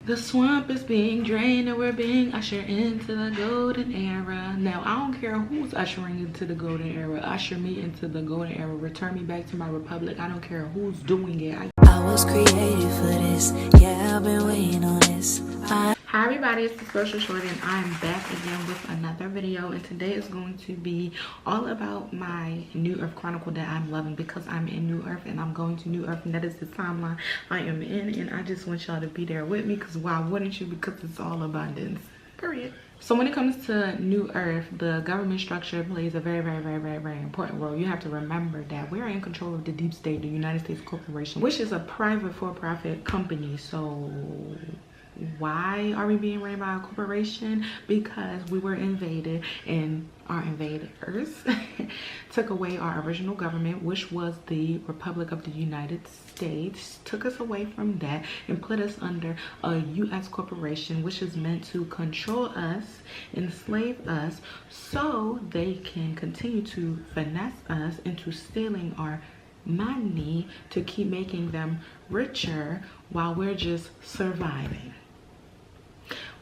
The swamp is being drained and we're being ushered into the golden era. Now, I don't care who's ushering into the golden era. Usher me into the golden era. Return me back to my republic. I don't care who's doing it. I was created for this. Yeah, I've been waiting on this. Hi everybody, it's the Social Shorty and I am back again with another video, and today is going to be all about my New Earth Chronicle that I'm loving because I'm in New Earth and I'm going to New Earth, and that is the timeline I am in, and I just want y'all to be there with me because why wouldn't you? Because it's all abundance, period. So when it comes to New Earth, the government structure plays a very important role. You have to remember that we're in control of the deep state, the United States Corporation, which is a private for-profit company. So why are we being ran by a corporation? Because we were invaded and our invaders took away our original government, which was the Republic of the United States, took us away from that and put us under a U.S. corporation, which is meant to control us, enslave us, so they can continue to finesse us into stealing our money to keep making them richer while we're just surviving.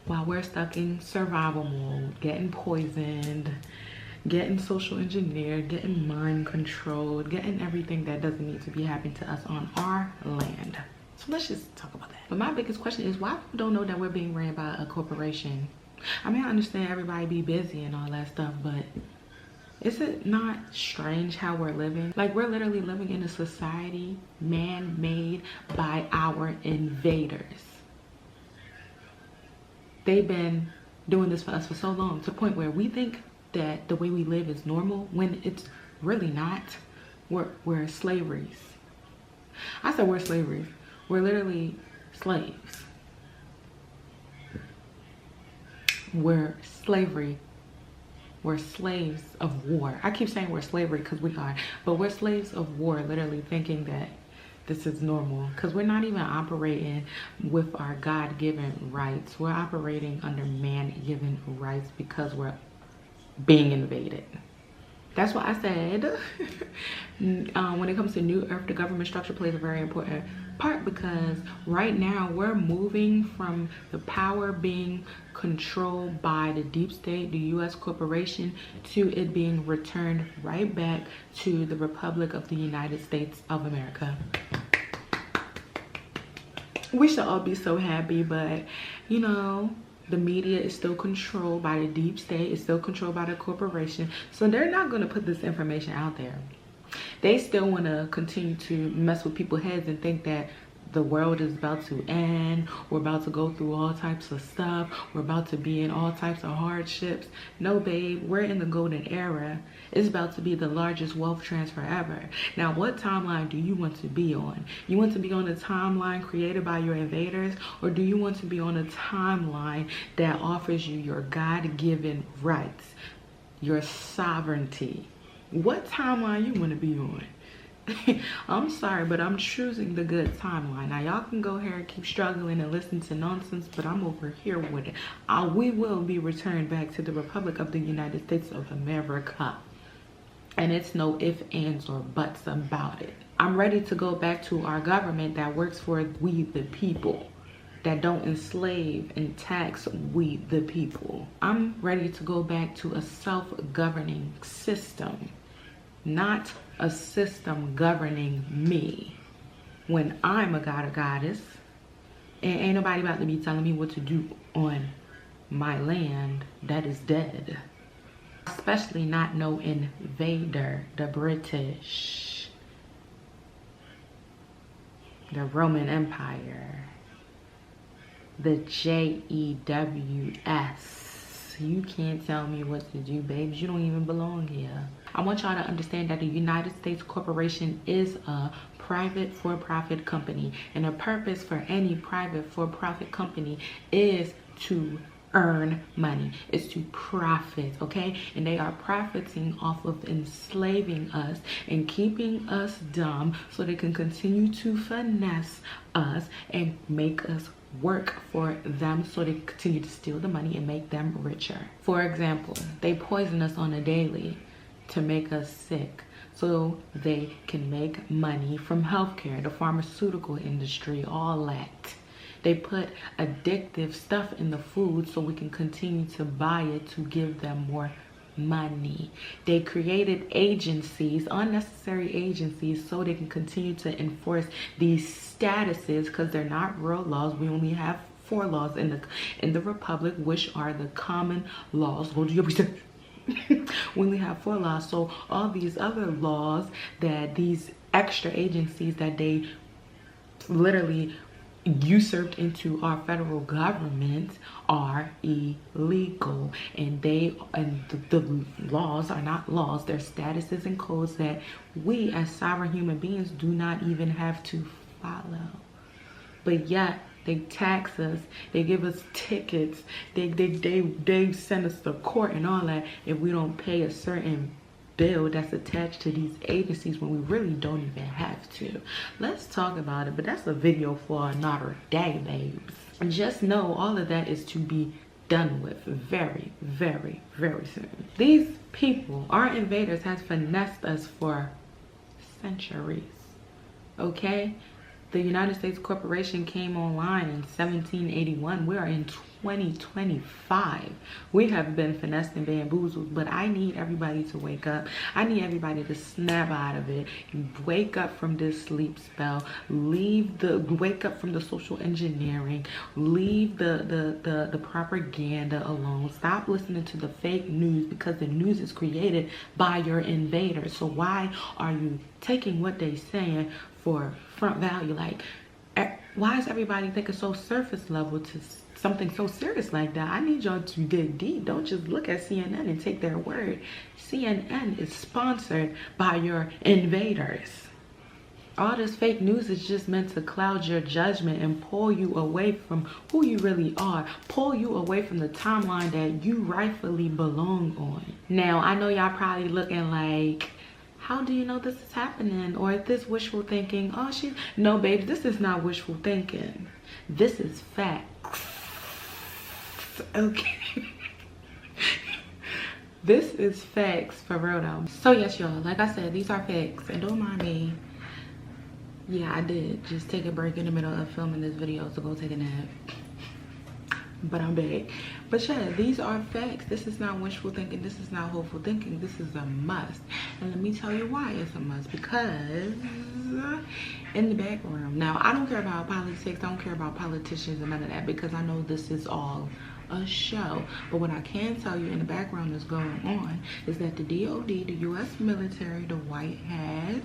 While we're stuck in survival mode, getting poisoned, getting social engineered, getting mind controlled, getting everything that doesn't need to be happening to us on our land. So let's just talk about that. But my biggest question is, why people don't know that we're being ran by a corporation? I mean, I understand everybody be busy and all that stuff, but is it not strange how we're living? Like, we're literally living in a society man-made by our invaders. They've been doing this for us for so long, to the point where we think that the way we live is normal when it's really not. We're slaveries. I said we're slaveries. We're literally slaves. We're slavery. We're slaves of war. I keep saying we're slavery because we are, but we're slaves of war, literally thinking that this is normal, because we're not even operating with our God-given rights. We're operating under man-given rights because we're being invaded. That's why I said when it comes to New Earth, the government structure plays a very important part, because right now we're moving from the power being controlled by the deep state, the U.S. corporation, to it being returned right back to the Republic of the United States of America. We should all be so happy, but you know, the media is still controlled by the deep state, it's still controlled by the corporation, so they're not going to put this information out there. They still want to continue to mess with people's heads and think that the world is about to end, we're about to go through all types of stuff, we're about to be in all types of hardships. No babe, we're in the golden era. It's about to be the largest wealth transfer ever. Now, what timeline do you want to be on? You want to be on a timeline created by your invaders, or do you want to be on a timeline that offers you your God-given rights, your sovereignty? What timeline you want to be on? I'm sorry, but I'm choosing the good timeline. Now, y'all can go here and keep struggling and listen to nonsense, but I'm over here with it. We will be returned back to the Republic of the United States of America. And it's no ifs, ands, or buts about it. I'm ready to go back to our government that works for we the people, that don't enslave and tax we the people. I'm ready to go back to a self-governing system, not a system governing me when I'm a god or goddess, and ain't nobody about to be telling me what to do on my land that is dead. Especially not no invader, the British, the Roman Empire, the JEWS. You can't tell me what to do, babes. You don't even belong here. I want y'all to understand that the United States Corporation is a private for-profit company, and the purpose for any private for-profit company is to earn money. It's to profit, okay? And they are profiting off of enslaving us and keeping us dumb so they can continue to finesse us and make us work for them, so they continue to steal the money and make them richer. For example, they poison us on a daily to make us sick so they can make money from healthcare, the pharmaceutical industry, all that. They put addictive stuff in the food so we can continue to buy it to give them more money. They created agencies, unnecessary agencies, so they can continue to enforce these statuses, because they're not real laws. We only have 4 laws in the republic, which are the common laws. Go do your research. We only have 4 laws. So all these other laws that these extra agencies that they literally usurped into our federal government are illegal, and the laws are not laws. They're statuses and codes that we as sovereign human beings do not even have to follow. But yet they tax us, they give us tickets, they send us to court and all that if we don't pay a certain bill that's attached to these agencies when we really don't even have to. Let's talk about it, but that's a video for another day, babes. And just know all of that is to be done with very, very, very soon. These people, our invaders, has finessed us for centuries, okay? The United States Corporation came online in 1781. We are in 2025. We have been finessed and bamboozled, but I need everybody to wake up. I need everybody to snap out of it. Wake up from this sleep spell. Wake up from the social engineering. Leave the propaganda alone. Stop listening to the fake news, because the news is created by your invaders. So why are you taking what they're saying for front value? Like, why is everybody thinking so surface level to something so serious like that? I need y'all to dig deep. Don't just look at CNN and take their word. CNN is sponsored by your invaders. All this fake news is just meant to cloud your judgment and pull you away from who you really are. Pull you away from the timeline that you rightfully belong on. Now, I know y'all probably looking like, how do you know this is happening? Or is this wishful thinking? Oh, no, baby, this is not wishful thinking. This is facts. Okay. This is facts for real though. So yes, y'all, like I said, these are facts, and don't mind me. Yeah, I did just take a break in the middle of filming this video to go take a nap, but I'm back. But yeah, these are facts. This is not wishful thinking. This is not hopeful thinking. This is a must. And let me tell you why it's a must. Because in the background, now I don't care about politics, I don't care about politicians and none of that, because I know this is all a show. But what I can tell you in the background is going on is that the DOD, the US military, the White Hats,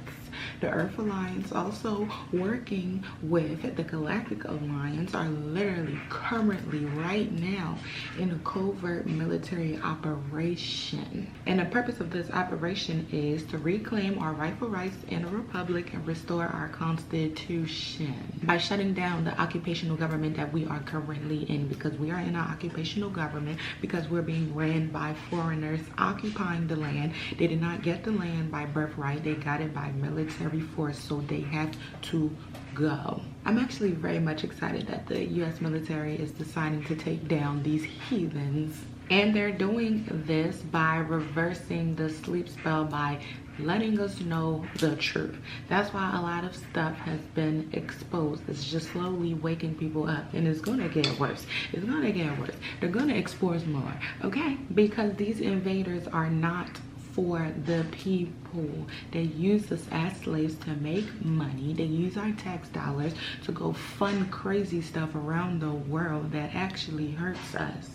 the Earth Alliance, also working with the Galactic Alliance, are literally currently right now in a covert military operation. And the purpose of this operation is to reclaim our rightful rights in a republic and restore our constitution by shutting down the occupational government that we are currently in, because we are in an occupational government because we're being ran by foreigners occupying the land. They did not get the land by birthright, they got it by military force, so they have to go. I'm actually very much excited that the US military is deciding to take down these heathens, and they're doing this by reversing the sleep spell, by letting us know the truth. That's why a lot of stuff has been exposed. It's just slowly waking people up, and it's gonna get worse. It's gonna get worse. They're gonna expose more, okay? Because these invaders are not for the people. They use us as slaves to make money. They use our tax dollars to go fund crazy stuff around the world that actually hurts us,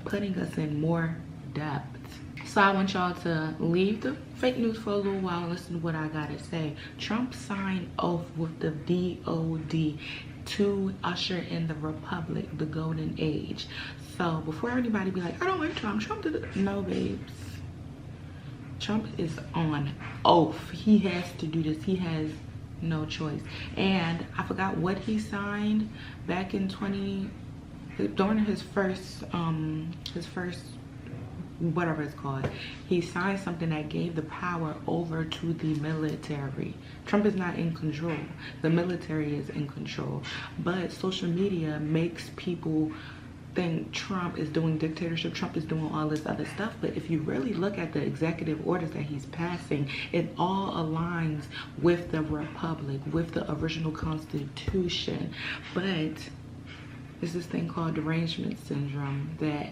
putting us in more debt. So I want y'all to leave the fake news for a little while and listen to what I gotta say. Trump signed oath with the DOD to usher in the republic, the golden age. So before anybody be like, I don't like Trump, Trump did it. No, babes. Trump is on oath. He has to do this. He has no choice. And I forgot what he signed back in during his first whatever it's called. He signed something that gave the power over to the military. Trump is not in control. The military is in control. But social media makes people think Trump is doing dictatorship, Trump is doing all this other stuff. But if you really look at the executive orders that he's passing, it all aligns with the republic, with the original constitution. But It's this thing called derangement syndrome that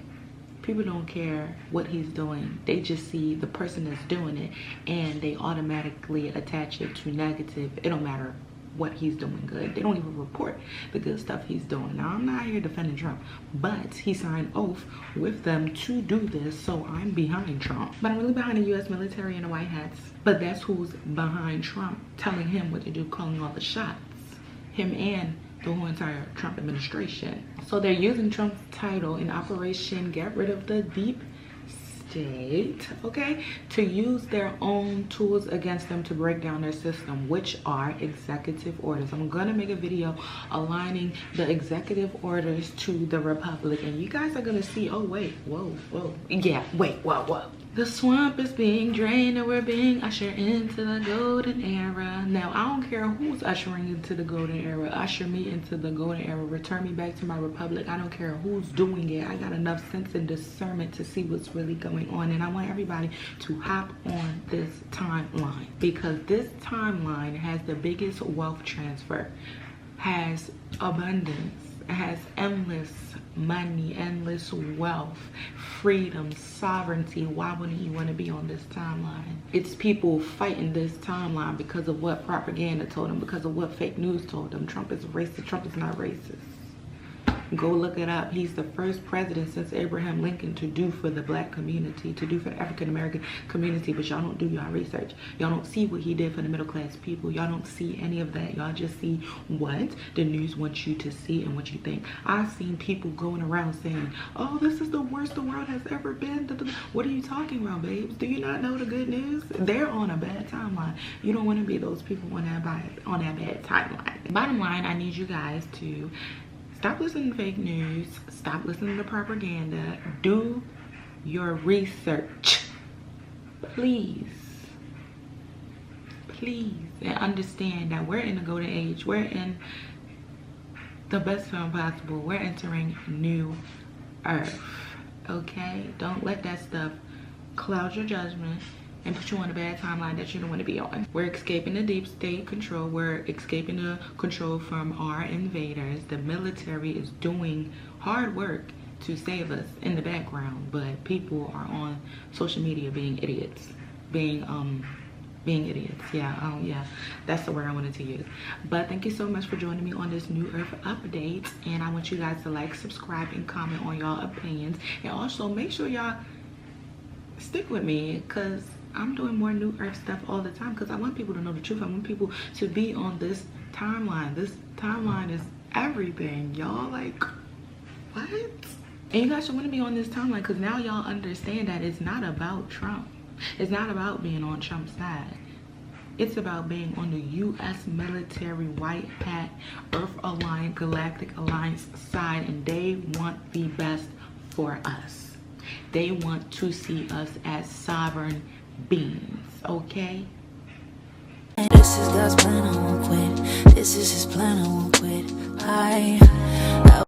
people don't care what he's doing. They just see the person that's doing it and they automatically attach it to negative. It don't matter what he's doing good. They don't even report the good stuff he's doing. Now, I'm not here defending Trump, but he signed oath with them to do this, so I'm behind Trump. But I'm really behind the U.S. military and the White Hats. But that's who's behind Trump, telling him what to do, calling all the shots. Him and the whole entire Trump administration. So they're using Trump's title in Operation Get Rid of the Deep State, okay, to use their own tools against them to break down their system, which are executive orders. I'm gonna make a video aligning the executive orders to the Republic, and you guys are gonna see, oh wait, whoa, yeah, wait, whoa. The swamp is being drained and we're being ushered into the golden era. Now, I don't care who's ushering into the golden era. Usher me into the golden era. Return me back to my republic. I don't care who's doing it. I got enough sense and discernment to see what's really going on. And I want everybody to hop on this timeline, because this timeline has the biggest wealth transfer, has abundance, has endless money, endless wealth, freedom, sovereignty. Why wouldn't you want to be on this timeline? It's people fighting this timeline because of what propaganda told them, because of what fake news told them. Trump is racist. Trump is not racist. Go look it up. He's the first president since Abraham Lincoln to do for the black community, to do for the African American community. But y'all don't do y'all research. Y'all don't see what he did for the middle class people. Y'all don't see any of that. Y'all just see what the news wants you to see and what you think. I've seen people going around saying, oh, this is the worst the world has ever been. What are you talking about, babes? Do you not know the good news? They're on a bad timeline. You don't want to be those people on that bad timeline. Bottom line, I need you guys to stop listening to fake news. Stop listening to propaganda. Do your research. Please. Please. And understand that we're in the golden age. We're in the best film possible. We're entering new earth. Okay? Don't let that stuff cloud your judgment and put you on a bad timeline that you don't want to be on. We're escaping the deep state control. We're escaping the control from our invaders. The military is doing hard work to save us in the background, but people are on social media being idiots. Being idiots. Yeah, that's the word I wanted to use. But thank you so much for joining me on this New Earth update, and I want you guys to like, subscribe, and comment on y'all opinions, and also make sure y'all stick with me, because I'm doing more New Earth stuff all the time, because I want people to know the truth. I want people to be on this timeline. This timeline is everything, y'all. Like, what? And you guys should want to be on this timeline, because now y'all understand that it's not about Trump. It's not about being on Trump's side. It's about being on the U.S. military, White Hat, Earth Alliance, Galactic Alliance side, and they want the best for us. They want to see us as sovereign beings, okay? This is God's plan, I won't quit. This is his plan, I won't quit.